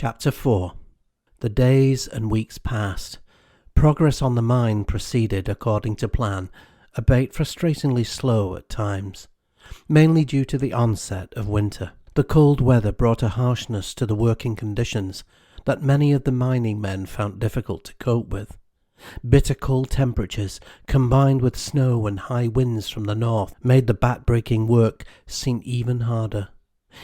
Chapter 4. The days and weeks passed. Progress on the mine proceeded according to plan, albeit frustratingly slow at times, mainly due to the onset of winter. The cold weather brought a harshness to the working conditions that many of the mining men found difficult to cope with. Bitter cold temperatures, combined with snow and high winds from the north, made the back-breaking work seem even harder.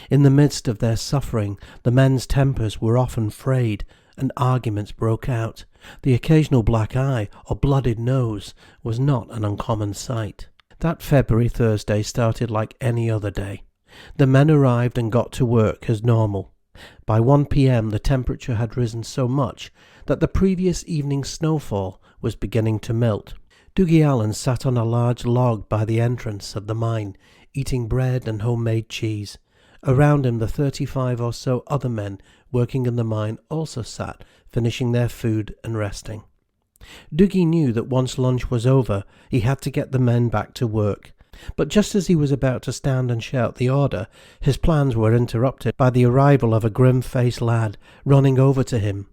In the midst of their suffering, the men's tempers were often frayed, and arguments broke out. The occasional black eye or blooded nose was not an uncommon sight. That February Thursday started like any other day. The men arrived and got to work as normal. By 1 p.m. the temperature had risen so much that the previous evening's snowfall was beginning to melt. Dougie Allen sat on a large log by the entrance of the mine, eating bread and homemade cheese. Around him the 35 or so other men working in the mine also sat, finishing their food and resting. Dougie knew that once lunch was over, he had to get the men back to work. But just as he was about to stand and shout the order, his plans were interrupted by the arrival of a grim-faced lad running over to him.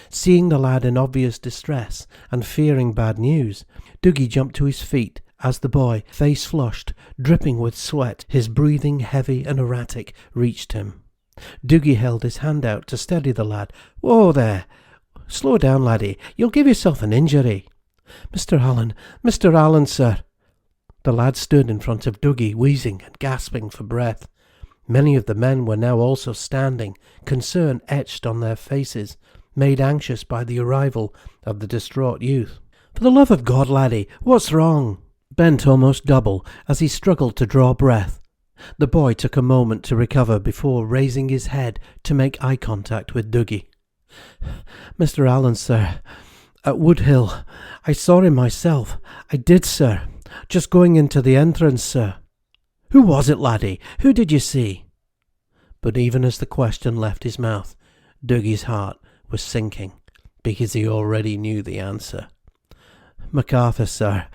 Seeing the lad in obvious distress and fearing bad news, Dougie jumped to his feet as the boy, face flushed, dripping with sweat, his breathing heavy and erratic, reached him. Dougie held his hand out to steady the lad. "Whoa there! Slow down, laddie. You'll give yourself an injury." Mr. Allen, sir." The lad stood in front of Dougie, wheezing and gasping for breath. Many of the men were now also standing, concern etched on their faces, made anxious by the arrival of the distraught youth. "For the love of God, laddie, what's wrong?" Bent almost double as he struggled to draw breath. The boy took a moment to recover before raising his head to make eye contact with Dougie. "Mr. Allen, sir, at Woodhill. I saw him myself. I did, sir. Just going into the entrance, sir." "Who was it, laddie? Who did you see?" But even as the question left his mouth, Dougie's heart was sinking, because he already knew the answer. "MacArthur, sir.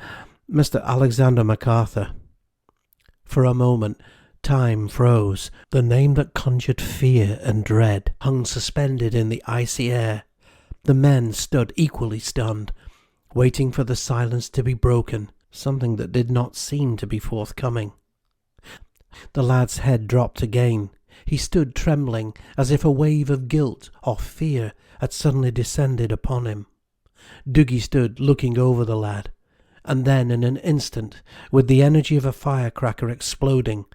Mr. Alexander MacArthur." For a moment, time froze. The name that conjured fear and dread hung suspended in the icy air. The men stood equally stunned, waiting for the silence to be broken, something that did not seem to be forthcoming. The lad's head dropped again. He stood trembling, as if a wave of guilt or fear had suddenly descended upon him. Dougie stood looking over the lad, and then in an instant, with the energy of a firecracker exploding,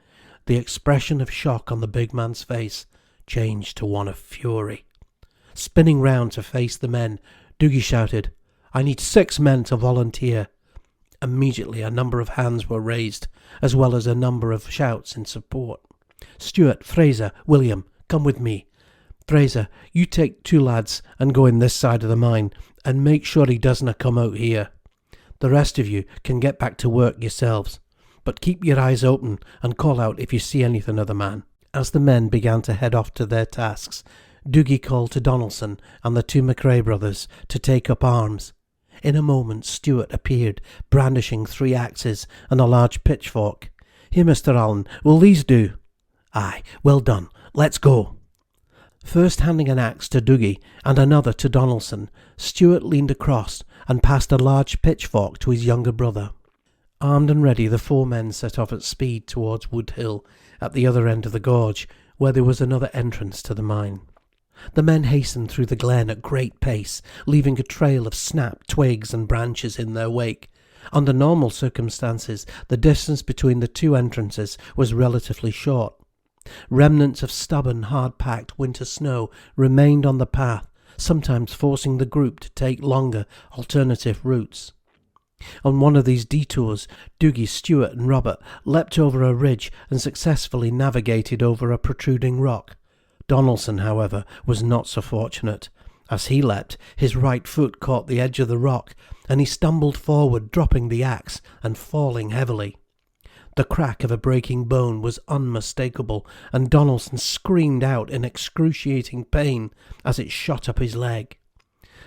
the expression of shock on the big man's face changed to one of fury. Spinning round to face the men, Dougie shouted, "I need 6 men to volunteer." Immediately a number of hands were raised, as well as a number of shouts in support. "Stuart, Fraser, William, come with me. Fraser, you take 2 lads and go in this side of the mine, and make sure he doesn't come out here. The rest of you can get back to work yourselves, but keep your eyes open and call out if you see anything of the man." As the men began to head off to their tasks, Dougie called to Donaldson and the 2 McRae brothers to take up arms. In a moment Stuart appeared, brandishing 3 axes and a large pitchfork. "Here, Mr. Allen, will these do?" "Aye, well done. Let's go." First handing an axe to Dougie and another to Donaldson, Stuart leaned across and passed a large pitchfork to his younger brother. Armed and ready, the 4 men set off at speed towards Woodhill, at the other end of the gorge, where there was another entrance to the mine. The men hastened through the glen at great pace, leaving a trail of snapped twigs and branches in their wake. Under normal circumstances, the distance between the 2 entrances was relatively short. Remnants of stubborn, hard-packed winter snow remained on the path, sometimes forcing the group to take longer, alternative routes. On one of these detours, Dougie, Stuart and Robert leapt over a ridge and successfully navigated over a protruding rock. Donaldson, however, was not so fortunate. As he leapt, his right foot caught the edge of the rock, and he stumbled forward, dropping the axe and falling heavily. The crack of a breaking bone was unmistakable, and Donaldson screamed out in excruciating pain as it shot up his leg.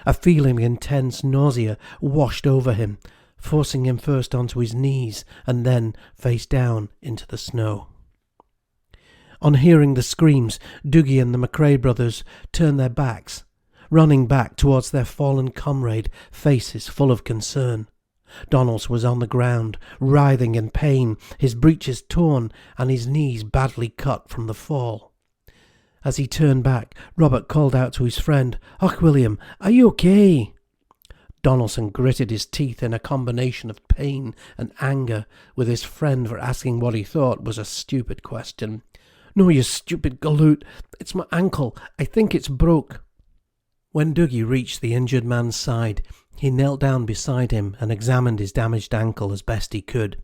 A feeling of intense nausea washed over him, forcing him first onto his knees and then face down into the snow. On hearing the screams, Dougie and the McRae brothers turned their backs, running back towards their fallen comrade, faces full of concern. Donald was on the ground, writhing in pain, his breeches torn and his knees badly cut from the fall. As he turned back, Robert called out to his friend, "Och, William, are you okay?" Donaldson gritted his teeth in a combination of pain and anger with his friend for asking what he thought was a stupid question. "No, you stupid galoot. It's my ankle. I think it's broke." When Dougie reached the injured man's side, he knelt down beside him and examined his damaged ankle as best he could.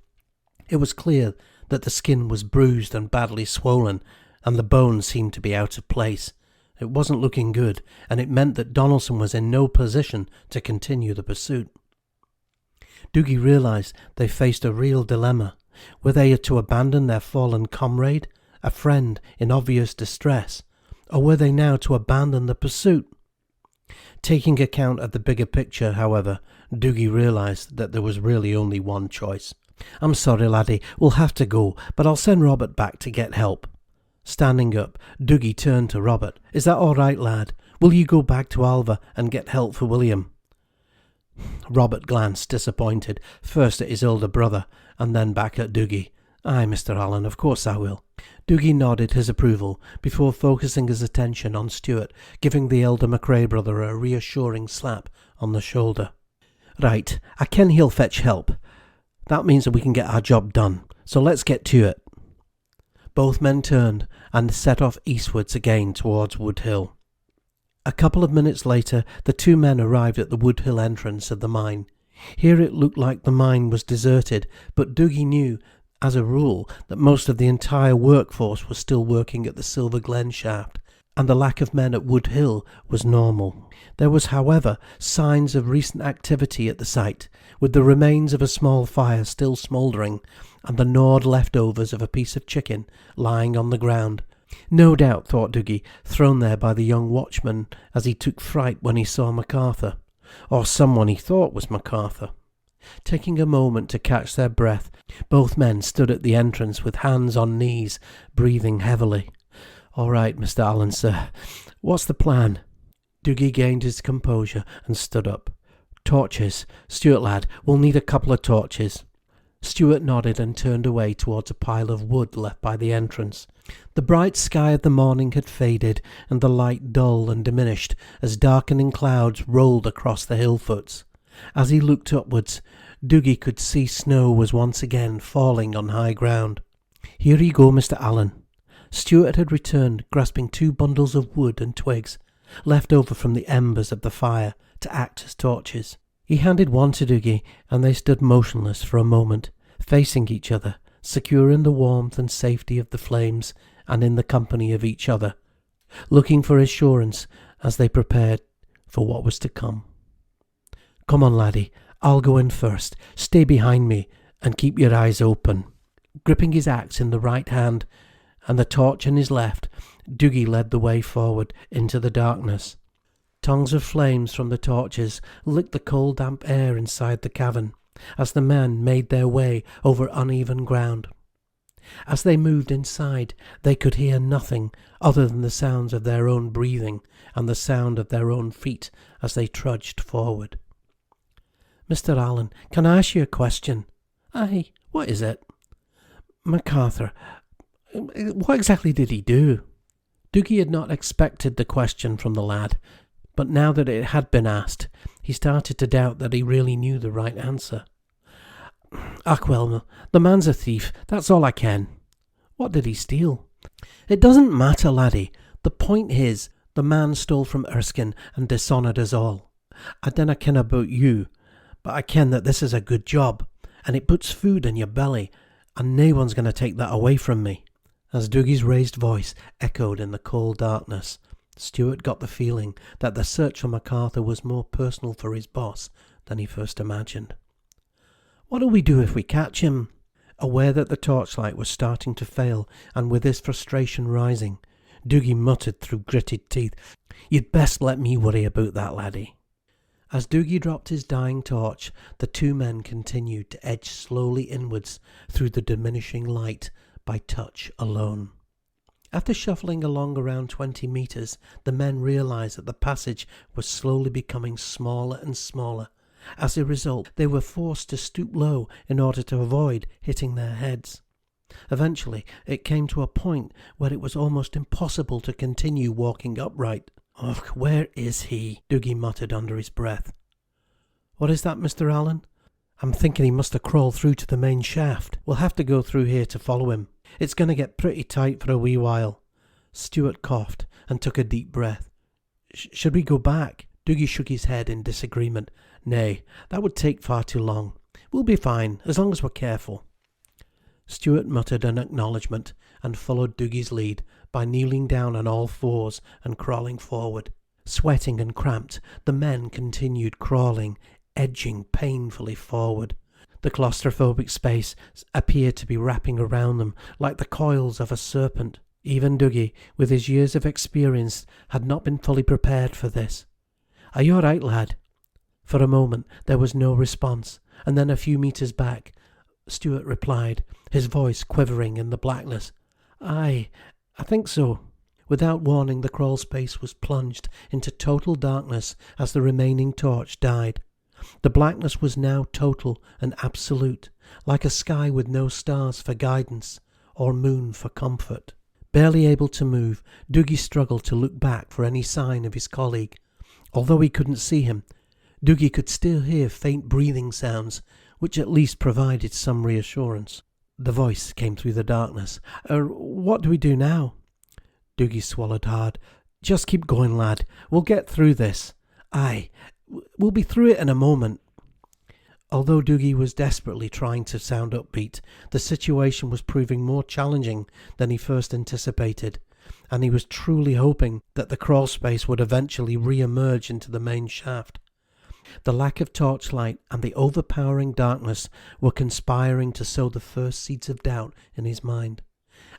It was clear that the skin was bruised and badly swollen, and the bones seemed to be out of place. It wasn't looking good, and it meant that Donaldson was in no position to continue the pursuit. Dougie realised they faced a real dilemma. Were they to abandon their fallen comrade, a friend in obvious distress, or were they now to abandon the pursuit? Taking account of the bigger picture, however, Dougie realised that there was really only one choice. "I'm sorry, laddie, we'll have to go, but I'll send Robert back to get help." Standing up, Dougie turned to Robert. "Is that all right, lad? Will you go back to Alva and get help for William?" Robert glanced disappointed, first at his older brother, and then back at Dougie. "Aye, Mr. Allen, of course I will." Dougie nodded his approval before focusing his attention on Stuart, giving the elder McRae brother a reassuring slap on the shoulder. "Right, I ken he'll fetch help. That means that we can get our job done, so let's get to it." Both men turned and set off eastwards again towards Wood Hill. A couple of minutes later, the two men arrived at the Wood Hill entrance of the mine. Here it looked like the mine was deserted, but Dougie knew, as a rule, that most of the entire workforce was still working at the Silver Glen shaft, and the lack of men at Wood Hill was normal. There was, however, signs of recent activity at the site, with the remains of a small fire still smouldering, and the gnawed leftovers of a piece of chicken lying on the ground. No doubt, thought Dougie, thrown there by the young watchman as he took fright when he saw MacArthur, or someone he thought was MacArthur. Taking a moment to catch their breath, both men stood at the entrance with hands on knees, breathing heavily. "All right, Mr. Allen, sir. What's the plan?" Dougie gained his composure and stood up. "Torches. Stuart, lad, we'll need a couple of torches." Stuart nodded and turned away towards a pile of wood left by the entrance. The bright sky of the morning had faded, and the light dull and diminished as darkening clouds rolled across the hill foots. As he looked upwards, Dougie could see snow was once again falling on high ground. "Here you go, Mr. Allen." Stuart had returned, grasping 2 bundles of wood and twigs, left over from the embers of the fire, to act as torches. He handed one to Dougie, and they stood motionless for a moment, facing each other, secure in the warmth and safety of the flames, and in the company of each other, looking for assurance as they prepared for what was to come. "Come on, laddie, I'll go in first. Stay behind me, and keep your eyes open." Gripping his axe in the right hand, and the torch in his left, Dougie led the way forward into the darkness. Tongues of flames from the torches licked the cold damp air inside the cavern, as the men made their way over uneven ground. As they moved inside, they could hear nothing other than the sounds of their own breathing and the sound of their own feet as they trudged forward. "Mr. Allen, can I ask you a question?" "Aye, what is it?" "MacArthur, what exactly did he do?" Dougie had not expected the question from the lad, but now that it had been asked, he started to doubt that he really knew the right answer. "Ach, well, the man's a thief, that's all I ken." "What did he steal?" "It doesn't matter, laddie. The point is, the man stole from Erskine and dishonoured us all. I dinna ken about you, but I ken that this is a good job, and it puts food in your belly, and nae one's going to take that away from me." As Dougie's raised voice echoed in the cold darkness, Stuart got the feeling that the search for MacArthur was more personal for his boss than he first imagined. "What'll we do if we catch him?" Aware that the torchlight was starting to fail, and with his frustration rising, Dougie muttered through gritted teeth, "You'd best let me worry about that, laddie." As Dougie dropped his dying torch, the 2 men continued to edge slowly inwards through the diminishing light by touch alone. After shuffling along around 20 meters, the men realized that the passage was slowly becoming smaller and smaller. As a result, they were forced to stoop low in order to avoid hitting their heads. Eventually, it came to a point where it was almost impossible to continue walking upright. "Ugh, where is he?" Dougie muttered under his breath. "What is that, Mr. Allen?" "I'm thinking he must have crawled through to the main shaft. We'll have to go through here to follow him. It's going to get pretty tight for a wee while." Stuart coughed and took a deep breath. Should we go back?" Dougie shook his head in disagreement. "Nay, that would take far too long. We'll be fine, as long as we're careful." Stuart muttered an acknowledgement and followed Dougie's lead by kneeling down on all fours and crawling forward. Sweating and cramped, the men continued crawling, edging painfully forward. The claustrophobic space appeared to be wrapping around them like the coils of a serpent. Even Dougie, with his years of experience, had not been fully prepared for this. "Are you all right, lad?" For a moment there was no response, and then a few meters back, Stuart replied, his voice quivering in the blackness. I think so." Without warning, the crawl space was plunged into total darkness as the remaining torch died. The blackness was now total and absolute, like a sky with no stars for guidance or moon for comfort. Barely able to move, Dougie struggled to look back for any sign of his colleague. Although he couldn't see him, Dougie could still hear faint breathing sounds, which at least provided some reassurance. The voice came through the darkness. What do we do now?" Dougie swallowed hard. "Just keep going, lad. We'll get through this." "Aye, we'll be through it in a moment." Although Dougie was desperately trying to sound upbeat, the situation was proving more challenging than he first anticipated, and he was truly hoping that the crawl space would eventually re-emerge into the main shaft. The lack of torchlight and the overpowering darkness were conspiring to sow the first seeds of doubt in his mind.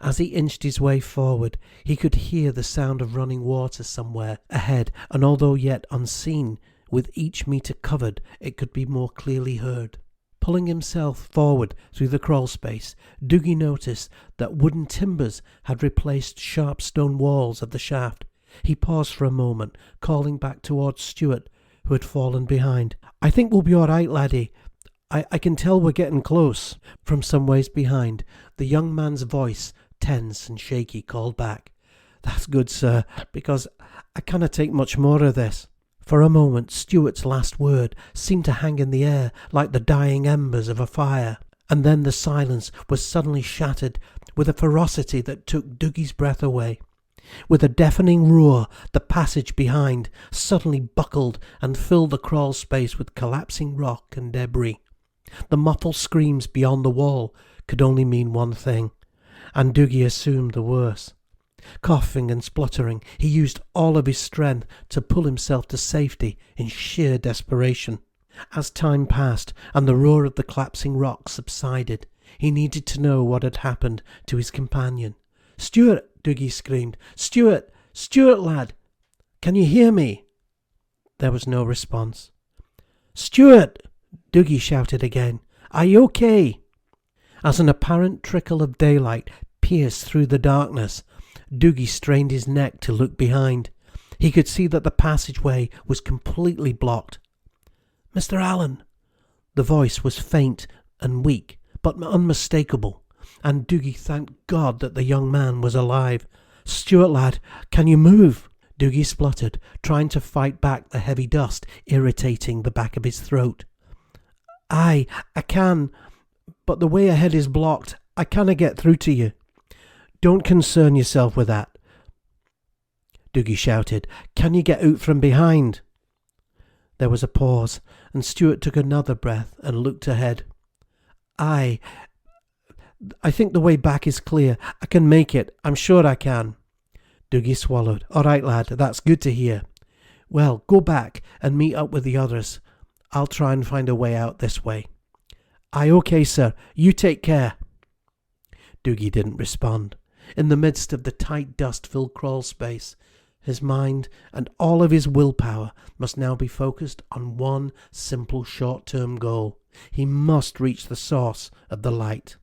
As he inched his way forward, he could hear the sound of running water somewhere ahead, and although yet unseen, with each meter covered, it could be more clearly heard. Pulling himself forward through the crawl space, Dougie noticed that wooden timbers had replaced sharp stone walls of the shaft. He paused for a moment, calling back towards Stuart, who had fallen behind. "I think we'll be all right, laddie. I can tell we're getting close." From some ways behind, the young man's voice, tense and shaky, called back, "That's good, sir, because I can't take much more of this." For a moment, Stuart's last word seemed to hang in the air like the dying embers of a fire, and then the silence was suddenly shattered with a ferocity that took Dougie's breath away. With a deafening roar, the passage behind suddenly buckled and filled the crawl space with collapsing rock and debris. The muffled screams beyond the wall could only mean one thing, and Dougie assumed the worst. Coughing and spluttering, he used all of his strength to pull himself to safety in sheer desperation. As time passed and the roar of the collapsing rock subsided, he needed to know what had happened to his companion. "Stuart!" Dougie screamed. "Stuart! Stuart, lad! Can you hear me?" There was no response. "Stuart!" Dougie shouted again. "Are you okay?" As an apparent trickle of daylight pierced through the darkness, Dougie strained his neck to look behind. He could see that the passageway was completely blocked. "Mr. Allen!" The voice was faint and weak, but unmistakable, and Dougie thanked God that the young man was alive. "Stuart, lad, can you move?" Dougie spluttered, trying to fight back the heavy dust irritating the back of his throat. "Aye, I can, but the way ahead is blocked. I canna get through to you." "Don't concern yourself with that," Dougie shouted. "Can you get out from behind?" There was a pause, and Stuart took another breath and looked ahead. "Aye, I think the way back is clear. I can make it. I'm sure I can." Dougie swallowed. "All right, lad, that's good to hear. Well, go back and meet up with the others. I'll try and find a way out this way." "Aye, okay, sir. You take care." Dougie didn't respond. In the midst of the tight dust-filled crawl space, his mind and all of his willpower must now be focused on one simple short-term goal. He must reach the source of the light.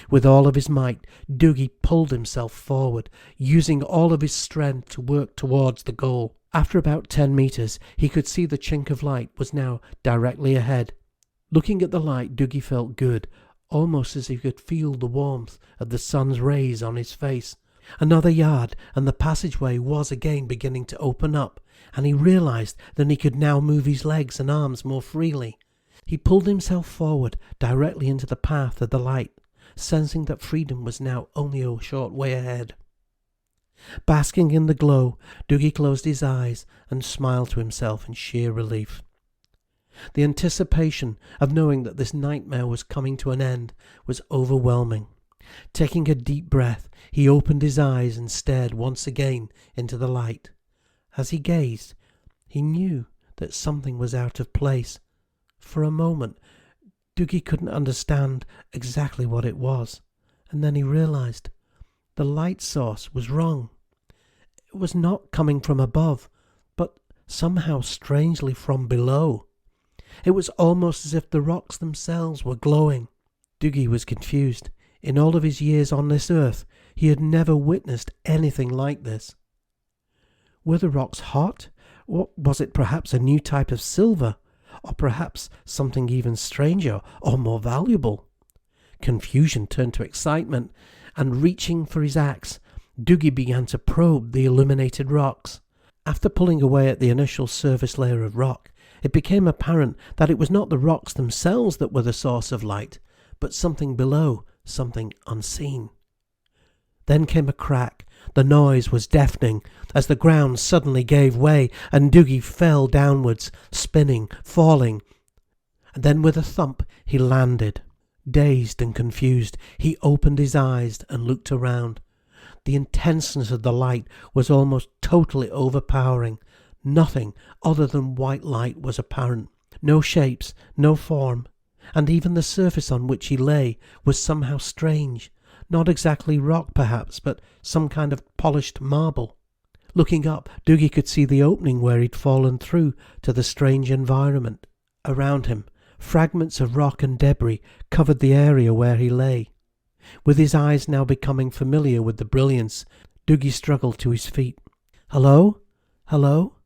With all of his might, Dougie pulled himself forward, using all of his strength to work towards the goal. After about 10 meters, he could see the chink of light was now directly ahead. Looking at the light, Dougie felt good, almost as if he could feel the warmth of the sun's rays on his face. Another yard, and the passageway was again beginning to open up, and he realized that he could now move his legs and arms more freely. He pulled himself forward, directly into the path of the light, sensing that freedom was now only a short way ahead. Basking in the glow, Dougie closed his eyes and smiled to himself in sheer relief. The anticipation of knowing that this nightmare was coming to an end was overwhelming. Taking a deep breath, he opened his eyes and stared once again into the light. As he gazed, he knew that something was out of place. For a moment, Dougie couldn't understand exactly what it was, and then he realized the light source was wrong. It was not coming from above, but somehow strangely from below. It was almost as if the rocks themselves were glowing. Dougie was confused. In all of his years on this earth, he had never witnessed anything like this. Were the rocks hot? Or was it perhaps a new type of silver? Or perhaps something even stranger or more valuable? Confusion turned to excitement, and reaching for his axe, Dougie began to probe the illuminated rocks. After pulling away at the initial surface layer of rock, it became apparent that it was not the rocks themselves that were the source of light, but something below, something unseen. Then came a crack. The noise was deafening as the ground suddenly gave way and Dougie fell downwards, spinning, falling. And then with a thump he landed. Dazed and confused, he opened his eyes and looked around. The intenseness of the light was almost totally overpowering. Nothing other than white light was apparent. No shapes, no form. And even the surface on which he lay was somehow strange. Not exactly rock perhaps, but some kind of polished marble. Looking up, Dougie could see the opening where he'd fallen through to the strange environment. Around him, fragments of rock and debris covered the area where he lay. With his eyes now becoming familiar with the brilliance, Dougie struggled to his feet. "Hello? Hello?"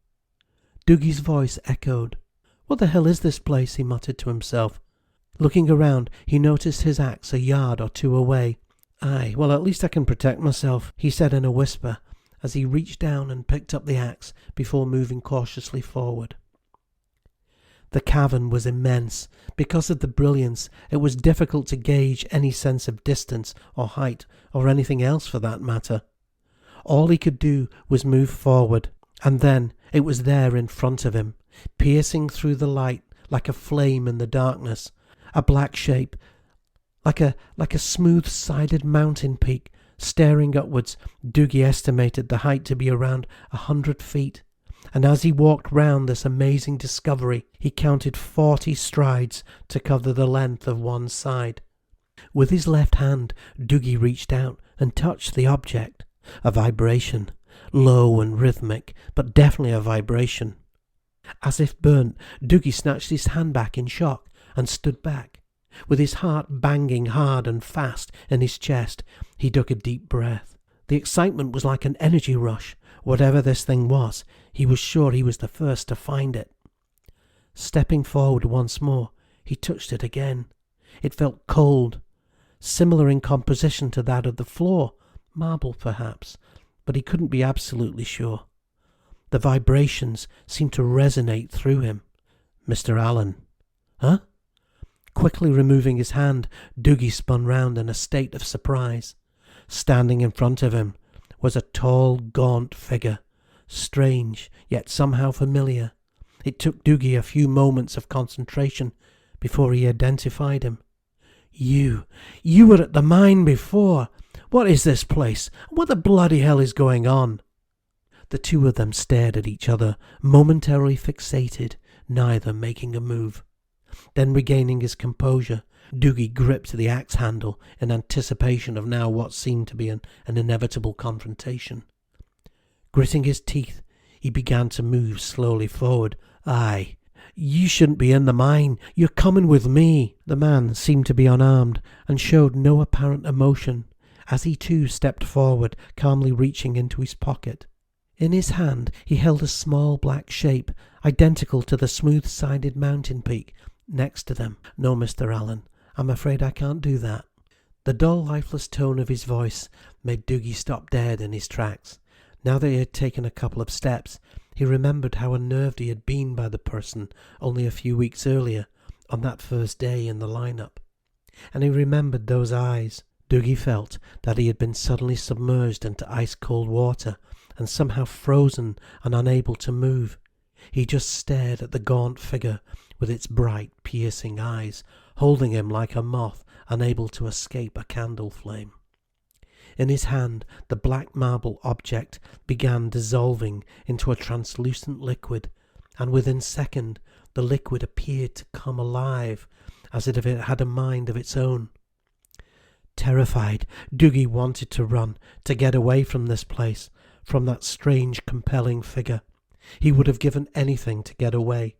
Dougie's voice echoed. "What the hell is this place?" he muttered to himself. Looking around, he noticed his axe a yard or two away. "Aye, well, at least I can protect myself," he said in a whisper, as he reached down and picked up the axe before moving cautiously forward. The cavern was immense. Because of the brilliance, it was difficult to gauge any sense of distance or height, or anything else for that matter. All he could do was move forward, and then it was there in front of him, piercing through the light like a flame in the darkness, a black shape, like a smooth-sided mountain peak, staring upwards. Dougie estimated the height to be around 100 feet, and as he walked round this amazing discovery, he counted 40 strides to cover the length of one side. With his left hand, Dougie reached out and touched the object. A vibration, low and rhythmic, but definitely a vibration. As if burnt, Dougie snatched his hand back in shock and stood back. With his heart banging hard and fast in his chest, he took a deep breath. The excitement was like an energy rush. Whatever this thing was, he was sure he was the first to find it. Stepping forward once more, he touched it again. It felt cold, similar in composition to that of the floor, marble perhaps, but he couldn't be absolutely sure. The vibrations seemed to resonate through him. "Mr. Allen." "Huh?" Quickly removing his hand, Dougie spun round in a state of surprise. Standing in front of him was a tall, gaunt figure, strange, yet somehow familiar. It took Dougie a few moments of concentration before he identified him. You were at the mine before. What is this place? What the bloody hell is going on?" The two of them stared at each other, momentarily fixated, neither making a move. Then regaining his composure, Dougie gripped the axe handle in anticipation of now what seemed to be an inevitable confrontation. Gritting his teeth, he began to move slowly forward. "Aye, You shouldn't be in the mine. You're coming with me." The man seemed to be unarmed and showed no apparent emotion as he too stepped forward, calmly reaching into his pocket. In his hand he held a small black shape, identical to the smooth-sided mountain peak next to them. "No, Mr. Allen, I'm afraid I can't do that." The dull, lifeless tone of his voice made Dougie stop dead in his tracks. Now that he had taken a couple of steps, he remembered how unnerved he had been by the person only a few weeks earlier, on that first day in the lineup. And he remembered those eyes. Dougie felt that he had been suddenly submerged into ice-cold water and somehow frozen and unable to move. He just stared at the gaunt figure with its bright, piercing eyes, holding him like a moth unable to escape a candle flame. In his hand, the black marble object began dissolving into a translucent liquid, and within a second the liquid appeared to come alive, as if it had a mind of its own. Terrified, Dougie wanted to run, to get away from this place, from that strange, compelling figure. He would have given anything to get away,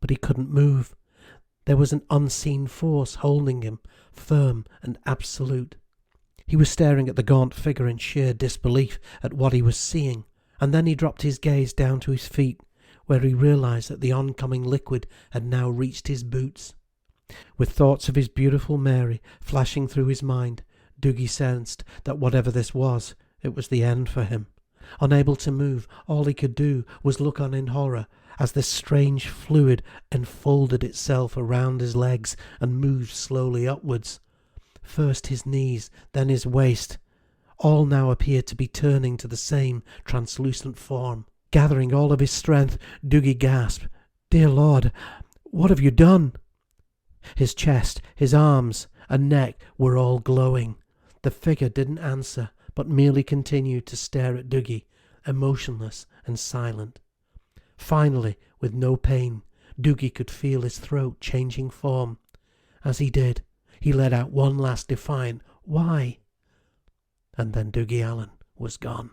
but he couldn't move. There was an unseen force holding him, firm and absolute. He was staring at the gaunt figure in sheer disbelief at what he was seeing, and then he dropped his gaze down to his feet, where he realized that the oncoming liquid had now reached his boots. With thoughts of his beautiful Mary flashing through his mind, Dougie sensed that whatever this was, it was the end for him. Unable to move, all he could do was look on in horror as this strange fluid enfolded itself around his legs and moved slowly upwards. First his knees, then his waist. All now appeared to be turning to the same translucent form. Gathering all of his strength, Dougie gasped, "Dear Lord, what have you done?" His chest, his arms and neck were all glowing. The figure didn't answer, but merely continued to stare at Dougie, emotionless and silent. Finally, with no pain, Dougie could feel his throat changing form. As he did, he let out one last defiant "Why?" And then Dougie Allen was gone.